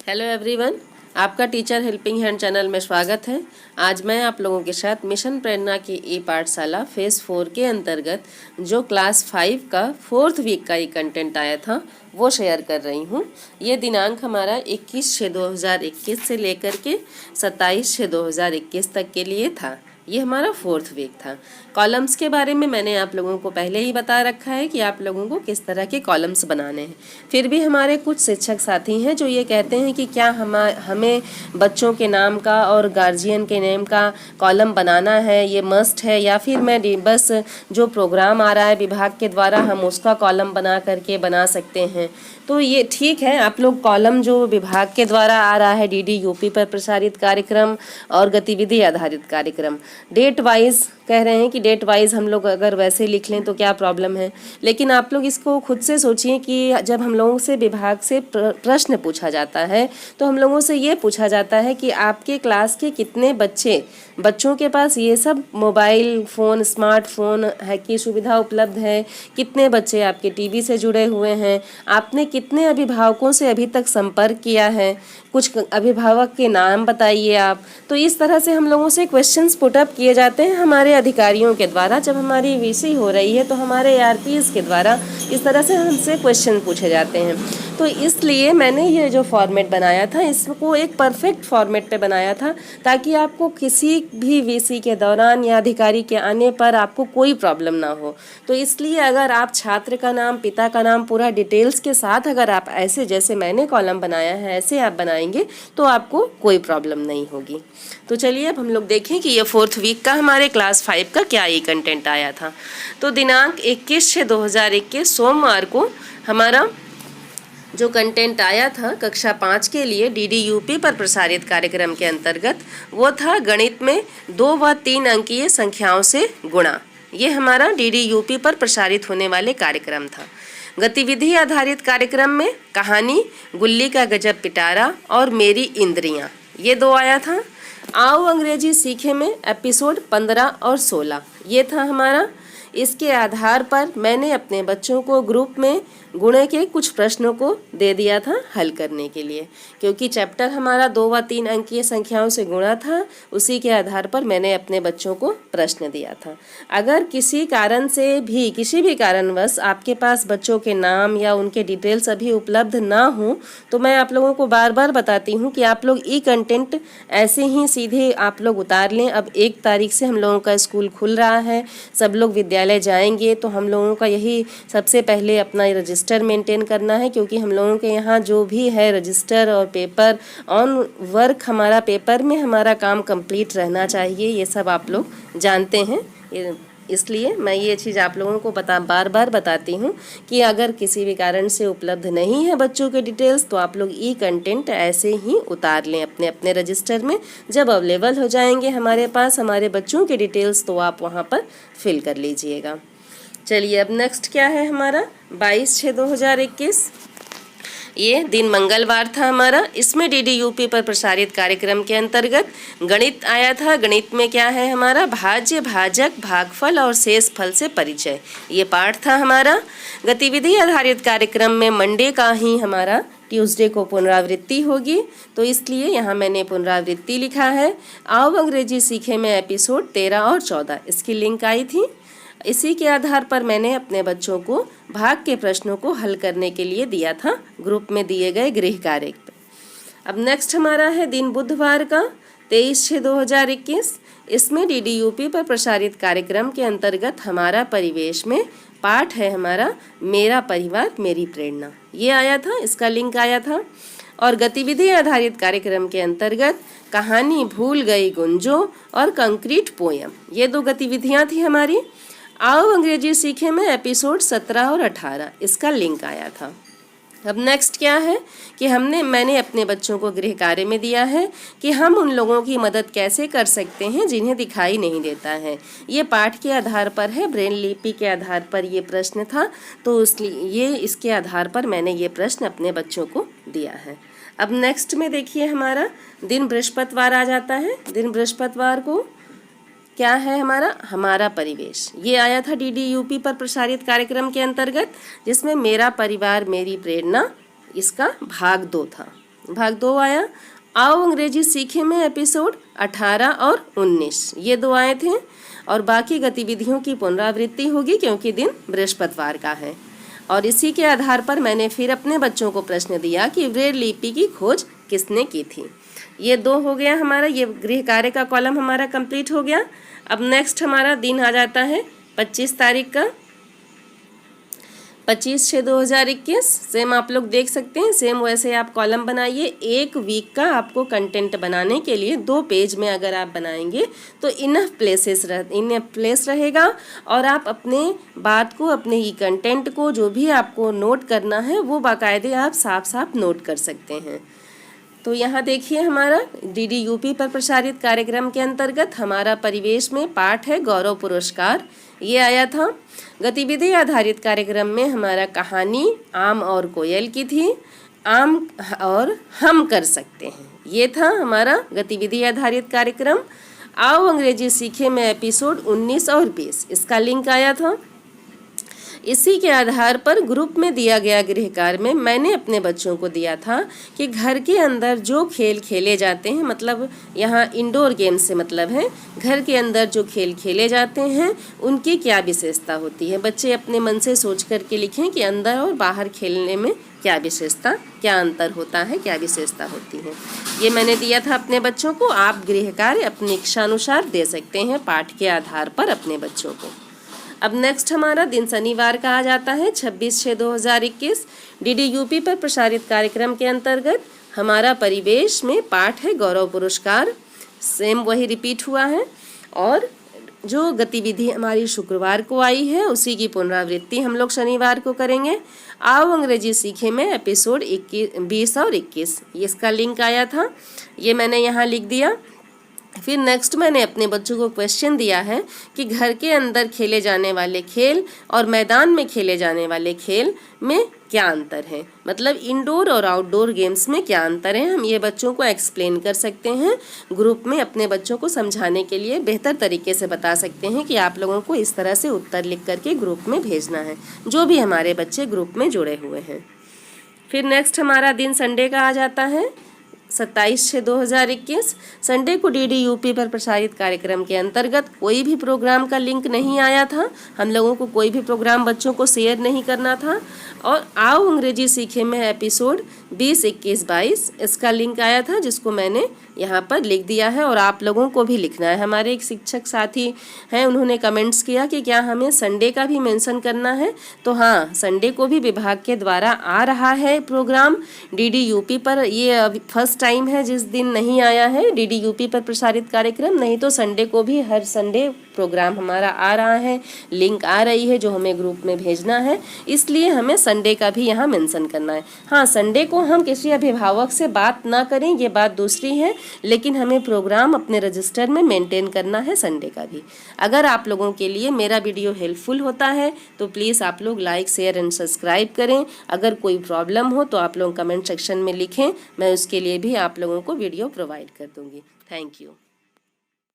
Hello everyone, आपका teacher helping hand channel में स्वागत है। आज मैं आप लोगों के साथ मिशन प्रेरणा की ई पाठशाला फेज़ 4 के अंतर्गत जो क्लास 5 का 4th वीक का ये कंटेंट आया था वो शेयर कर रही हूँ। ये दिनांक हमारा 21/6/2021 से लेकर के 27/6/2021 तक के लिए था। ये हमारा 4th वीक था। कॉलम्स के बारे में मैंने आप लोगों को पहले ही बता रखा है कि आप लोगों को किस तरह के कॉलम्स बनाने हैं। फिर भी हमारे कुछ शिक्षक साथी हैं जो ये कहते हैं कि क्या हमें बच्चों के नाम का और गार्जियन के नेम का कॉलम बनाना है, ये मस्ट है, या फिर मैं बस जो प्रोग्राम आ रहा है विभाग के द्वारा हम उसका कॉलम बना करके बना सकते हैं। तो ये ठीक है, आप लोग कॉलम जो विभाग के द्वारा आ रहा है DD-UP पर प्रसारित कार्यक्रम और गतिविधि आधारित कार्यक्रम, डेट वाइज कह रहे हैं कि डेट वाइज हम लोग अगर वैसे लिख लें तो क्या प्रॉब्लम है। लेकिन आप लोग इसको खुद से सोचिए कि जब हम लोगों से विभाग से प्रश्न पूछा जाता है तो हम लोगों से ये पूछा जाता है कि आपके क्लास के कितने बच्चों के पास ये सब मोबाइल फ़ोन, स्मार्टफोन है की सुविधा उपलब्ध है, कितने बच्चे आपके टीवी से जुड़े हुए हैं, आपने कितने अभिभावकों से अभी तक संपर्क किया है, कुछ अभिभावक के नाम बताइए आप। तो इस तरह से हम लोगों से क्वेश्चंस पुटअप किए जाते हैं हमारे अधिकारियों के द्वारा। जब हमारी VC हो रही है तो हमारे ARPs के द्वारा इस तरह से हमसे क्वेश्चन पूछे जाते हैं। तो इसलिए मैंने ये जो फॉर्मेट बनाया था इसको एक परफेक्ट फॉर्मेट पे बनाया था ताकि आपको किसी भी VC के दौरान या अधिकारी के आने पर आपको कोई प्रॉब्लम ना हो। तो इसलिए अगर आप छात्र का नाम, पिता का नाम पूरा डिटेल्स के साथ अगर आप ऐसे जैसे मैंने कॉलम बनाया है ऐसे आप बनाएंगे तो आपको कोई प्रॉब्लम नहीं होगी। तो चलिए अब हम लोग देखें कि ये 4th वीक का हमारे क्लास 5 का क्या ये कंटेंट आया था। तो दिनांक 21/6/2021 सोमवार को हमारा जो कंटेंट आया था कक्षा 5 के लिए DD-UP पर प्रसारित कार्यक्रम के अंतर्गत वो था गणित में 2 व 3 अंकीय संख्याओं से गुणा। ये हमारा DD-UP पर प्रसारित होने वाले कार्यक्रम था। गतिविधि आधारित कार्यक्रम में कहानी गुल्ली का गजब पिटारा और मेरी इंद्रियां, ये 2 आया था। आओ अंग्रेजी सीखे में एपिसोड 15 और 16 ये था हमारा। इसके आधार पर मैंने अपने बच्चों को ग्रुप में गुणे के कुछ प्रश्नों को दे दिया था हल करने के लिए, क्योंकि चैप्टर हमारा 2 व 3 अंकीय संख्याओं से गुणा था। उसी के आधार पर मैंने अपने बच्चों को प्रश्न दिया था। अगर किसी कारण से भी किसी भी कारणवश आपके पास बच्चों के नाम या उनके डिटेल्स अभी उपलब्ध ना हो तो मैं आप लोगों को बार बार बताती हूँ कि आप लोग ई कंटेंट ऐसे ही सीधे आप लोग उतार लें। अब 1 तारीख से हम लोगों का स्कूल खुल रहा है, सब लोग विद्यालय जाएंगे, तो हम लोगों का यही सबसे पहले अपना रजिस्टर मेंटेन करना है, क्योंकि हम लोगों के यहाँ जो भी है रजिस्टर और पेपर ऑन वर्क, हमारा पेपर में हमारा काम कंप्लीट रहना चाहिए। ये सब आप लोग जानते हैं, इसलिए मैं ये चीज़ आप लोगों को बार बार बताती हूँ कि अगर किसी भी कारण से उपलब्ध नहीं है बच्चों के डिटेल्स तो आप लोग ई कंटेंट ऐसे ही उतार लें अपने अपने रजिस्टर में। जब अवेलेबल हो जाएंगे हमारे पास हमारे बच्चों के डिटेल्स तो आप वहाँ पर फिल कर लीजिएगा। चलिए अब नेक्स्ट क्या है हमारा 22/6/2021। ये दिन मंगलवार था हमारा। इसमें DD-UP पर प्रसारित कार्यक्रम के अंतर्गत गणित आया था। गणित में क्या है हमारा भाज्य, भाजक, भागफल और शेष फल से परिचय, ये पाठ था हमारा। गतिविधि आधारित कार्यक्रम में मंडे का ही हमारा ट्यूसडे को पुनरावृत्ति होगी, तो इसलिए यहाँ मैंने पुनरावृत्ति लिखा है। आओ अंग्रेजी सीखे में एपिसोड 13 और 14 इसकी लिंक आई थी। इसी के आधार पर मैंने अपने बच्चों को भाग के प्रश्नों को हल करने के लिए दिया था ग्रुप में दिए गए गृह कार्य। अब नेक्स्ट हमारा है दिन बुधवार का 23/6/2021। इसमें DD-UP पर प्रसारित कार्यक्रम के अंतर्गत हमारा परिवेश में पाठ है हमारा मेरा परिवार मेरी प्रेरणा, ये आया था, इसका लिंक आया था। और गतिविधि आधारित कार्यक्रम के अंतर्गत कहानी भूल गई गुंजो और कंक्रीट पोयम, ये 2 गतिविधियाँ थी हमारी। आओ अंग्रेजी सीखे में एपिसोड 17 और 18 इसका लिंक आया था। अब नेक्स्ट क्या है कि मैंने अपने बच्चों को गृह कार्य में दिया है कि हम उन लोगों की मदद कैसे कर सकते हैं जिन्हें दिखाई नहीं देता है। ये पाठ के आधार पर है, ब्रेन लिपि के आधार पर ये प्रश्न था, तो इसलिए इसके आधार पर मैंने ये प्रश्न अपने बच्चों को दिया है। अब नेक्स्ट में देखिए हमारा दिन बृहस्पतिवार आ जाता है। दिन बृहस्पतिवार को क्या है हमारा परिवेश, ये आया था DD-UP पर प्रसारित कार्यक्रम के अंतर्गत, जिसमें मेरा परिवार मेरी प्रेरणा इसका भाग 2 था। भाग 2 आया। आओ अंग्रेजी सीखे में एपिसोड 18 और 19 ये 2 आए थे। और बाकी गतिविधियों की पुनरावृत्ति होगी क्योंकि दिन बृहस्पतिवार का है। और इसी के आधार पर मैंने फिर अपने बच्चों को प्रश्न दिया कि ब्रेल लिपि की खोज किसने की थी। ये 2 हो गया हमारा, ये गृह कार्य का कॉलम हमारा कंप्लीट हो गया। अब नेक्स्ट हमारा दिन आ जाता है 25 तारीख का, 25/6/2021। सेम आप लोग देख सकते हैं, सेम वैसे आप कॉलम बनाइए। एक वीक का आपको कंटेंट बनाने के लिए 2 पेज में अगर आप बनाएंगे तो इनफ प्लेस रहेगा और आप अपने बात को, अपने ही कंटेंट को, जो भी आपको नोट करना है वो बाकायदे आप साफ साफ नोट कर सकते हैं। तो यहाँ देखिए हमारा DDUP पर प्रसारित कार्यक्रम के अंतर्गत हमारा परिवेश में पाठ है गौरव पुरस्कार, ये आया था। गतिविधि आधारित कार्यक्रम में हमारा कहानी आम और कोयल की थी, आम और हम कर सकते हैं, ये था हमारा गतिविधि आधारित कार्यक्रम। आओ अंग्रेजी सीखे में एपिसोड 19 और 20 इसका लिंक आया था। इसी के आधार पर ग्रुप में दिया गया गृह कार्य में मैंने अपने बच्चों को दिया था कि घर के अंदर जो खेल खेले जाते हैं, मतलब यहाँ इंडोर गेम से मतलब है घर के अंदर जो खेल खेले जाते हैं उनकी क्या विशेषता होती है। बच्चे अपने मन से सोच करके लिखें कि अंदर और बाहर खेलने में क्या विशेषता, क्या अंतर होता है, क्या विशेषता होती है। ये मैंने दिया था अपने बच्चों को। आप गृह कार्य अपनी इच्छानुसार दे सकते हैं पाठ के आधार पर अपने बच्चों को। अब नेक्स्ट हमारा दिन शनिवार का आ जाता है 26/6/2021। DDUP पर प्रसारित कार्यक्रम के अंतर्गत हमारा परिवेश में पाठ है गौरव पुरस्कार, सेम वही रिपीट हुआ है। और जो गतिविधि हमारी शुक्रवार को आई है उसी की पुनरावृत्ति हम लोग शनिवार को करेंगे। आओ अंग्रेजी सीखे में एपिसोड 20 और 21 इसका लिंक आया था, ये मैंने यहाँ लिख दिया। फिर नेक्स्ट मैंने अपने बच्चों को क्वेश्चन दिया है कि घर के अंदर खेले जाने वाले खेल और मैदान में खेले जाने वाले खेल में क्या अंतर है, मतलब इंडोर और आउटडोर गेम्स में क्या अंतर है। हम ये बच्चों को एक्सप्लेन कर सकते हैं, ग्रुप में अपने बच्चों को समझाने के लिए बेहतर तरीके से बता सकते हैं कि आप लोगों को इस तरह से उत्तर लिख करके ग्रुप में भेजना है, जो भी हमारे बच्चे ग्रुप में जुड़े हुए हैं। फिर नेक्स्ट हमारा दिन संडे का आ जाता है 27/6/2021। संडे को DDUP पर प्रसारित कार्यक्रम के अंतर्गत कोई भी प्रोग्राम का लिंक नहीं आया था, हम लोगों को कोई भी प्रोग्राम बच्चों को शेयर नहीं करना था। और आओ अंग्रेजी सीखे में एपिसोड 20, 21, 22 इसका लिंक आया था, जिसको मैंने यहाँ पर लिख दिया है और आप लोगों को भी लिखना है। हमारे एक शिक्षक साथी हैं, उन्होंने कमेंट्स किया कि क्या हमें संडे का भी मेंशन करना है, तो हाँ, संडे को भी विभाग के द्वारा आ रहा है प्रोग्राम DDUP पर। ये फर्स्ट टाइम है जिस दिन नहीं आया है DDUP पर प्रसारित कार्यक्रम, नहीं तो संडे को भी हर संडे प्रोग्राम हमारा आ रहा है, लिंक आ रही है जो हमें ग्रुप में भेजना है, इसलिए हमें संडे का भी यहाँ मेंशन करना है। हाँ, संडे को हम किसी अभिभावक से बात ना करें ये बात दूसरी है, लेकिन हमें प्रोग्राम अपने रजिस्टर में मेंटेन करना है संडे का भी। अगर आप लोगों के लिए मेरा वीडियो हेल्पफुल होता है तो प्लीज़ आप लोग लाइक, शेयर एंड सब्सक्राइब करें। अगर कोई प्रॉब्लम हो तो आप लोग कमेंट सेक्शन में लिखें, मैं उसके लिए भी आप लोगों को वीडियो प्रोवाइड कर दूँगी। Thank you.